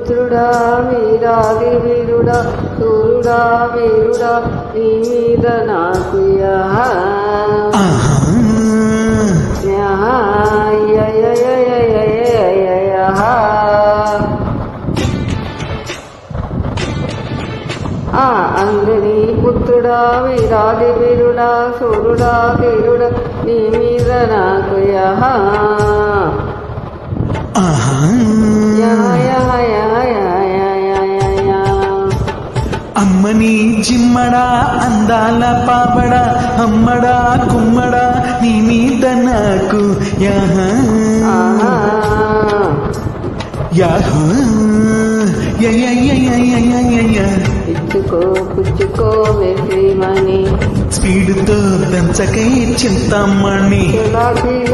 పుత్రుడా వీరాది వీరుడా సూర్యుడా వీరుడా నీ మీద నాకు అందరి పుత్రుడా వీరాది వీరుడా సూర్యుడా వీరుడా నీ మీద నాకు అమ్మని జిమ్మడా అందాల పాపడా అమ్మడా కుమ్మడా నీ మీద నాకు ఇచ్చుకో పుచ్చుకో వేసేమని స్పీడుతో దంచకై చింతామణి